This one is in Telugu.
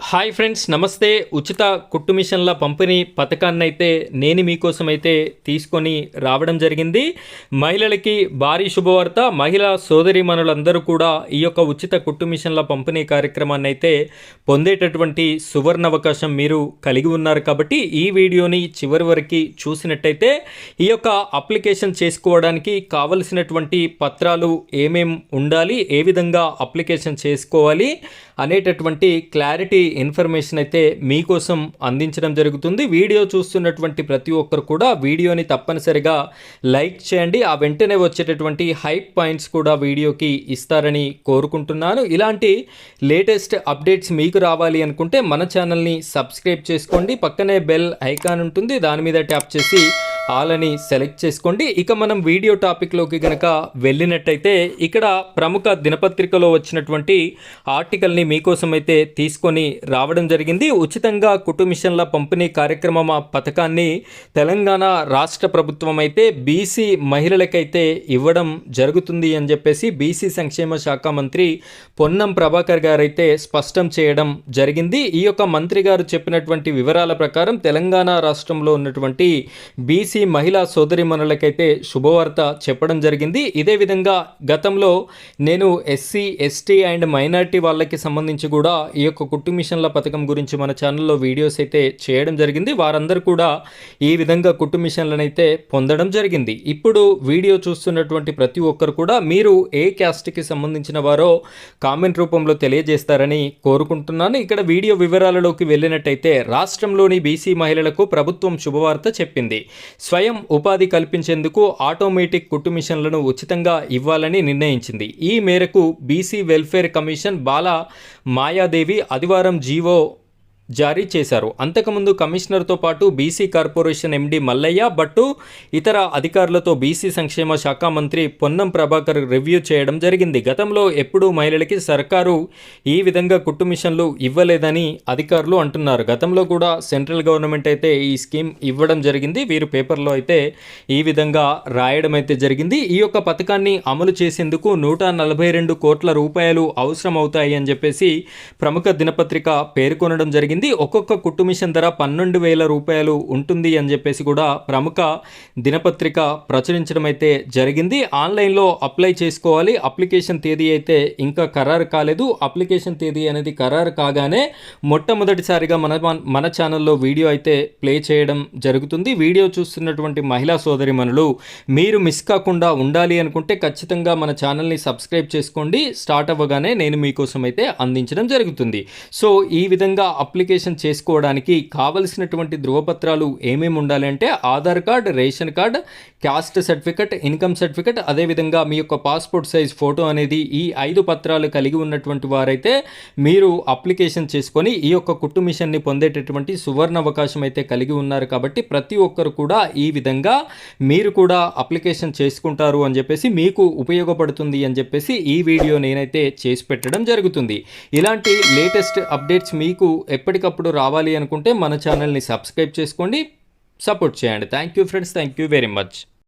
హాయ్ ఫ్రెండ్స్, నమస్తే. ఉచిత కుట్టు మిషన్ల పంపిణీ పథకాన్ని అయితే నేను మీకోసం అయితే తీసుకొని రావడం జరిగింది. మహిళలకి భారీ శుభవార్త. మహిళా సోదరీమణులందరూ కూడా ఈ యొక్క ఉచిత కుట్టు మిషన్ల పంపిణీ కార్యక్రమాన్ని అయితే పొందేటటువంటి సువర్ణ అవకాశం మీరు కలిగి ఉన్నారు. కాబట్టి ఈ వీడియోని చివరి వరకు చూసినట్టయితే ఈ యొక్క అప్లికేషన్ చేసుకోవడానికి కావలసినటువంటి పత్రాలు ఏమేం ఉండాలి, ఏ విధంగా అప్లికేషన్ చేసుకోవాలి అనేటటువంటి క్లారిటీ ఇన్ఫర్మేషన్ అయితే మీకోసం అందించడం జరుగుతుంది. వీడియో చూస్తున్నటువంటి ప్రతి ఒక్కరు కూడా వీడియోని తప్పనిసరిగా లైక్ చేయండి. ఆ వెంటనే వచ్చేటటువంటి హైప్ పాయింట్స్ కూడా వీడియోకి ఇస్తారని కోరుకుంటున్నాను. ఇలాంటి లేటెస్ట్ అప్డేట్స్ మీకు రావాలి అనుకుంటే మన ఛానల్ని సబ్స్క్రైబ్ చేసుకోండి. పక్కనే బెల్ ఐకాన్ ఉంటుంది, దాని మీద ట్యాప్ చేసి ఆల్ అని సెలెక్ట్ చేసుకోండి. ఇక మనం వీడియో టాపిక్లోకి కనుక వెళ్ళినట్టయితే ఇక్కడ ప్రముఖ దినపత్రికలో వచ్చినటువంటి ఆర్టికల్ని మీకోసం అయితే తీసుకొని రావడం జరిగింది. ఉచితంగా కుట్టు మిషన్ల పంపిణీ కార్యక్రమం పథకాన్ని తెలంగాణ రాష్ట్ర ప్రభుత్వం అయితే బీసీ మహిళలకైతే ఇవ్వడం జరుగుతుంది అని చెప్పేసి బీసీ సంక్షేమ శాఖ మంత్రి పొన్నం ప్రభాకర్ గారు అయితే స్పష్టం చేయడం జరిగింది. ఈ యొక్క మంత్రి గారు చెప్పినటువంటి వివరాల ప్రకారం తెలంగాణ రాష్ట్రంలో ఉన్నటువంటి బీసీ మహిళా సోదరిమణులకైతే శుభవార్త చెప్పడం జరిగింది. ఇదే విధంగా గతంలో నేను ఎస్సీ, ఎస్టీ అండ్ మైనారిటీ వాళ్ళకి సంబంధించి కూడా ఈ యొక్క కుట్టు మిషన్ల పథకం గురించి మన ఛానల్లో వీడియోస్ అయితే చేయడం జరిగింది. వారందరూ కూడా ఈ విధంగా కుట్టు మిషన్లను అయితే పొందడం జరిగింది. ఇప్పుడు వీడియో చూస్తున్నటువంటి ప్రతి ఒక్కరు కూడా మీరు ఏ క్యాస్ట్కి సంబంధించిన వారో కామెంట్ రూపంలో తెలియజేస్తారని కోరుకుంటున్నాను. ఇక్కడ వీడియో వివరాలలోకి వెళ్ళినట్టయితే రాష్ట్రంలోని బీసీ మహిళలకు ప్రభుత్వం శుభవార్త చెప్పింది. స్వయం ఉపాధి కల్పించేందుకు ఆటోమేటిక్ కుట్టు మిషన్లను ఉచితంగా ఇవ్వాలని నిర్ణయించింది. ఈ మేరకు BC welfare commission Bala Mayadevi ఆదివారం జీవో జారీ చేశారు. అంతకుముందు కమిషనర్తో పాటు BC corporation MD Mallaiah Bhattu ఇతర అధికారులతో బీసీ సంక్షేమ శాఖ మంత్రి పొన్నం ప్రభాకర్ రివ్యూ చేయడం జరిగింది. గతంలో ఎప్పుడూ మహిళలకి సర్కారు ఈ విధంగా కుట్టు మిషన్లు ఇవ్వలేదని అధికారులు అంటున్నారు. గతంలో కూడా సెంట్రల్ గవర్నమెంట్ అయితే ఈ స్కీమ్ ఇవ్వడం జరిగింది. వీరు పేపర్లో అయితే ఈ విధంగా రాయడం అయితే జరిగింది. ఈ యొక్క పథకాన్ని అమలు చేసేందుకు 142 కోట్ల రూపాయలు అవసరం అవుతాయి అని చెప్పేసి ప్రముఖ దినపత్రిక పేర్కొనడం జరిగింది. ఒక్కొక్క కుట్టు మిషన్ ధర 12,000 రూపాయలు ఉంటుంది అని చెప్పేసి కూడా ప్రముఖ దినపత్రిక ప్రచురించడం అయితే జరిగింది. ఆన్లైన్లో అప్లై చేసుకోవాలి. అప్లికేషన్ తేదీ అయితే ఇంకా ఖరారు కాలేదు. అప్లికేషన్ తేదీ అనేది ఖరారు కాగానే మొట్టమొదటిసారిగా మన ఛానల్లో వీడియో అయితే ప్లే చేయడం జరుగుతుంది. వీడియో చూస్తున్నటువంటి మహిళా సోదరిమణులు మీరు మిస్ కాకుండా ఉండాలి అనుకుంటే ఖచ్చితంగా మన ఛానల్ని సబ్స్క్రైబ్ చేసుకోండి. స్టార్ట్ అవ్వగానే నేను మీకోసం అయితే అందించడం జరుగుతుంది. సో ఈ విధంగా అప్లికేషన్ చేసుకోవడానికి కావలసినటువంటి ధృవపత్రాలు ఏమేమి ఉండాలి అంటే Aadhaar card, ration card, caste certificate, income certificate, అదేవిధంగా మీ యొక్క పాస్పోర్ట్ సైజ్ ఫోటో అనేది ఈ 5 పత్రాలు కలిగి ఉన్నటువంటి వారైతే మీరు అప్లికేషన్ చేసుకొని ఈ యొక్క కుట్టు మిషన్ని పొందేటటువంటి సువర్ణ అవకాశం అయితే కలిగి ఉన్నారు. కాబట్టి ప్రతి ఒక్కరు కూడా ఈ విధంగా మీరు కూడా అప్లికేషన్ చేసుకుంటారు అని చెప్పేసి మీకు ఉపయోగపడుతుంది అని చెప్పేసి ఈ వీడియో నేనైతే చేసి పెట్టడం జరుగుతుంది. ఇలాంటి లేటెస్ట్ అప్డేట్స్ మీకు ఎప్పటికప్పుడు రావాలి అనుకుంటే మన ఛానల్ని సబ్స్క్రైబ్ చేసుకోండి, సపోర్ట్ చేయండి. Thank you friends, thank you very much.